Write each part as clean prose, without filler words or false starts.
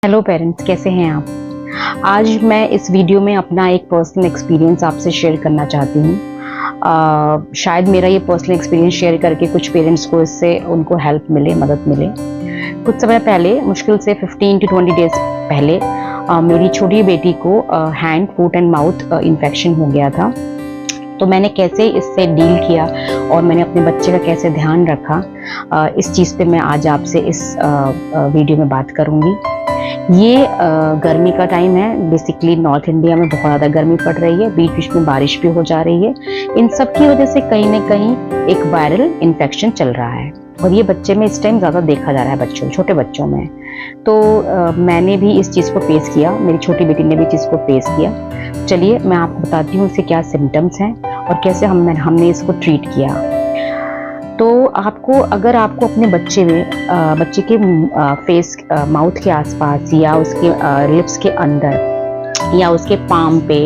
Hello parents, कैसे हैं आप। आज मैं इस वीडियो में अपना एक पर्सनल एक्सपीरियंस आपसे शेयर करना चाहती हूँ। शायद मेरा ये पर्सनल एक्सपीरियंस शेयर करके कुछ पेरेंट्स को इससे उनको हेल्प मिले, मदद मिले। कुछ समय पहले, मुश्किल से 15 to 20 डेज पहले, मेरी छोटी बेटी को hand, foot and mouth infection हो गया था। तो मैंने कैसे इससे डील किया और मैंने अपने बच्चे का कैसे ध्यान रखा, इस चीज़ पे मैं आज आपसे इस वीडियो में बात करूँगी। ये गर्मी का टाइम है। बेसिकली नॉर्थ इंडिया में बहुत ज़्यादा गर्मी पड़ रही है, बीच बीच में बारिश भी हो जा रही है। इन सब की वजह से कहीं ना कहीं एक वायरल इन्फेक्शन चल रहा है और ये बच्चे में इस टाइम ज़्यादा देखा जा रहा है, छोटे बच्चों में। तो मैंने भी इस चीज़ को फेस किया, मेरी छोटी बेटी ने भी इस चीज़ को फेस किया। चलिए मैं आपको बताती हूँ इसके क्या सिम्टम्स हैं और कैसे हमने इसको ट्रीट किया। तो अगर आपको अपने बच्चे के फेस, माउथ के आसपास या उसके लिप्स के अंदर या उसके पाम पे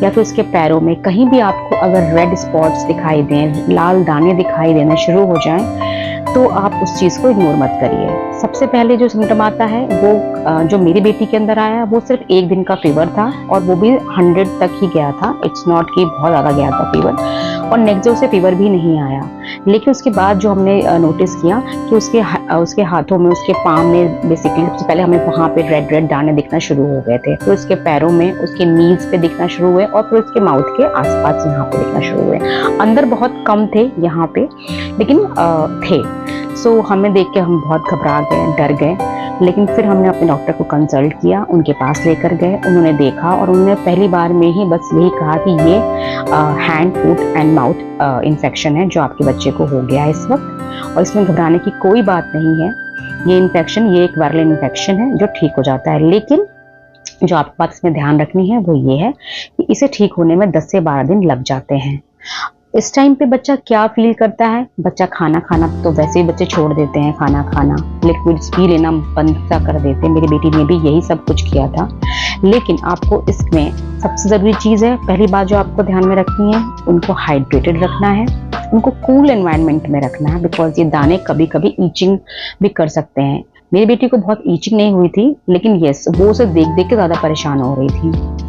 या फिर उसके पैरों में कहीं भी आपको अगर रेड स्पॉट्स दिखाई दें, लाल दाने दिखाई देना शुरू हो जाएं, तो आप उस चीज़ को इग्नोर मत करिए। सबसे पहले जो सिम्टम आता है वो जो मेरी बेटी के अंदर आया, वो सिर्फ एक दिन का फीवर था और वो भी 100 तक ही गया था। इट्स नॉट कि बहुत ज़्यादा गया था फीवर, और नेक्स्ट डे उसे फीवर भी नहीं आया। लेकिन उसके बाद जो हमने नोटिस किया कि उसके हाथों में, उसके पाम में, बेसिकली सबसे पहले हमें वहाँ पे रेड रेड दाने दिखना शुरू हो गए थे। फिर उसके पैरों में, उसके नीज पे दिखना शुरू हुए और फिर उसके माउथ के आसपास यहाँ पे दिखना शुरू हुए। अंदर बहुत कम थे यहाँ पे, लेकिन थे। सो हमें देख के हम बहुत घबरा गए, डर गए। लेकिन फिर हमने अपने डॉक्टर को कंसल्ट किया, उनके पास लेकर गए, उन्होंने देखा और उन्होंने पहली बार में ही बस यही कहा कि ये hand, foot and mouth infection है जो आपके बच्चे को हो गया है इस वक्त, और इसमें घबराने की कोई बात नहीं है। ये इन्फेक्शन, ये एक वायरल इन्फेक्शन है जो ठीक हो जाता है। लेकिन जो आपको बात इसमें ध्यान रखनी है वो ये है कि इसे ठीक होने में 10 से 12 दिन लग जाते हैं। इस टाइम पे बच्चा क्या फील करता है? बच्चा खाना खाना तो वैसे ही बच्चे छोड़ देते हैं, खाना खाना, लिक्विड्स पी लेना बंद सा कर देते हैं। मेरी बेटी ने भी यही सब कुछ किया था। लेकिन आपको इसमें सबसे ज़रूरी चीज़ है, पहली बात जो आपको ध्यान में रखनी है, उनको हाइड्रेटेड रखना है, उनको कूल एनवायरनमेंट में रखना है, बिकॉज ये दाने कभी कभी ईचिंग भी कर सकते हैं। मेरी बेटी को बहुत ईचिंग नहीं हुई थी, लेकिन यस, वो उसे देख देख के ज़्यादा परेशान हो रही थी।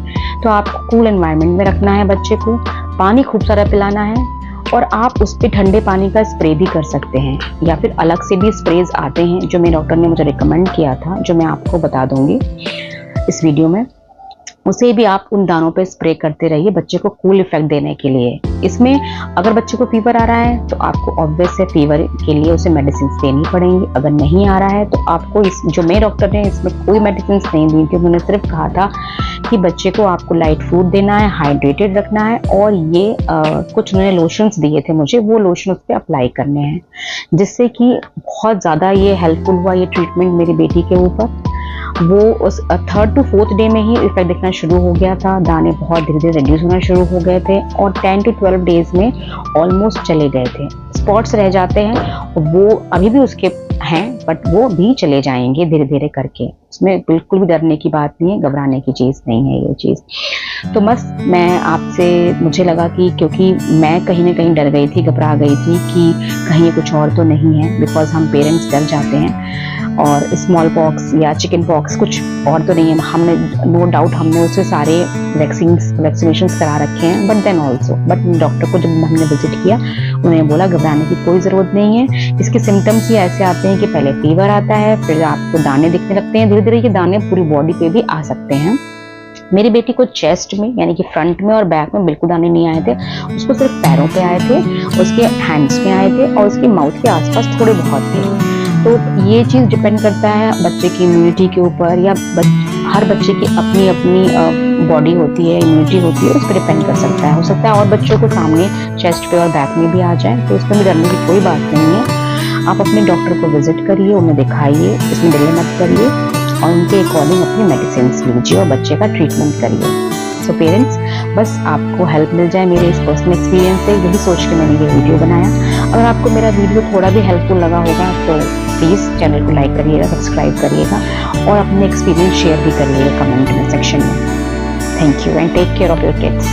तो आपको कूल एनवायरनमेंट में रखना है बच्चे को, पानी खूब सारा पिलाना है, और आप उस पर ठंडे पानी का स्प्रे भी कर सकते हैं, या फिर अलग से भी स्प्रेज आते हैं जो मेरे डॉक्टर ने मुझे रिकमेंड किया था, जो मैं आपको बता दूंगी इस वीडियो में। उसे भी आप उन दानों पे स्प्रे करते रहिए बच्चे को कूल इफेक्ट देने के लिए। इसमें अगर बच्चे को फीवर आ रहा है तो आपको ऑब्वियस है फीवर के लिए उसे मेडिसिन देनी पड़ेंगी। अगर नहीं आ रहा है तो आपको जो मेरे डॉक्टर ने इसमें कोई मेडिसिन नहीं दी थी, उन्होंने सिर्फ कहा था कि बच्चे को आपको लाइट फूड देना है, हाइड्रेटेड रखना है, और ये कुछ उन्होंने लोशंस दिए थे मुझे, वो लोशन उस पर अप्लाई करने हैं, जिससे कि बहुत ज़्यादा ये हेल्पफुल हुआ ये ट्रीटमेंट मेरी बेटी के ऊपर। वो उस 3rd to 4th डे में ही इफेक्ट दिखना शुरू हो गया था, दाने बहुत धीरे धीरे रिड्यूस होना शुरू हो गए थे और 10 to 12 डेज में ऑलमोस्ट चले गए थे। स्पॉट्स रह जाते हैं, वो अभी भी उसके हैं, बट वो भी चले जाएंगे धीरे धीरे करके। उसमें बिल्कुल भी डरने की बात नहीं है, घबराने की चीज़ नहीं है ये चीज़। तो बस मुझे लगा कि, क्योंकि मैं कहीं ना कहीं डर गई थी, घबरा गई थी कि कहीं कुछ और तो नहीं है, बिकॉज हम पेरेंट्स डर जाते हैं और स्मॉल पॉक्स या चिकन पॉक्स कुछ और तो नहीं है। हमने नो डाउट हमने उससे सारे वैक्सीनेशंस करा रखे हैं, बट डॉक्टर को जब हमने विजिट किया, उन्होंने बोला घबराने की कोई ज़रूरत नहीं है। इसके सिम्टम्स ही ऐसे आते हैं कि पहले फीवर आता है, फिर आपको दाने दिखने लगते हैं, धीरे धीरे ये दाने पूरी बॉडी पे भी आ सकते हैं। मेरी बेटी को चेस्ट में, यानी कि फ्रंट में और बैक में बिल्कुल दाने नहीं आए थे, उसको सिर्फ पैरों पे आए थे, उसके हैंड्स में आए थे और उसके माउथ के आसपास थोड़े बहुत थे। तो ये चीज़ डिपेंड करता है बच्चे की इम्यूनिटी के ऊपर, या हर बच्चे की अपनी अपनी बॉडी होती है, इम्यूनिटी होती है, उस पर डिपेंड कर सकता है। हो सकता है और बच्चों को सामने चेस्ट पे और बैक में भी आ जाए, तो इसमें भी डरने की कोई बात नहीं है। आप अपने डॉक्टर को विजिट करिए, उन्हें दिखाइए, इसमें डिले मत करिए और उनके अकॉर्डिंग अपनी मेडिसिन लीजिए और बच्चे का ट्रीटमेंट करिए। सो पेरेंट्स, बस आपको हेल्प मिल जाए मेरे इस पर्सनल एक्सपीरियंस से, यही सोच के मैंने ये वीडियो बनाया। अगर आपको मेरा वीडियो थोड़ा भी हेल्पफुल लगा होगा तो प्लीज़ चैनल को लाइक करिएगा, सब्सक्राइब करिएगा और अपने एक्सपीरियंस शेयर भी करिएगा कमेंट में सेक्शन में। Thank you and take care of your kids.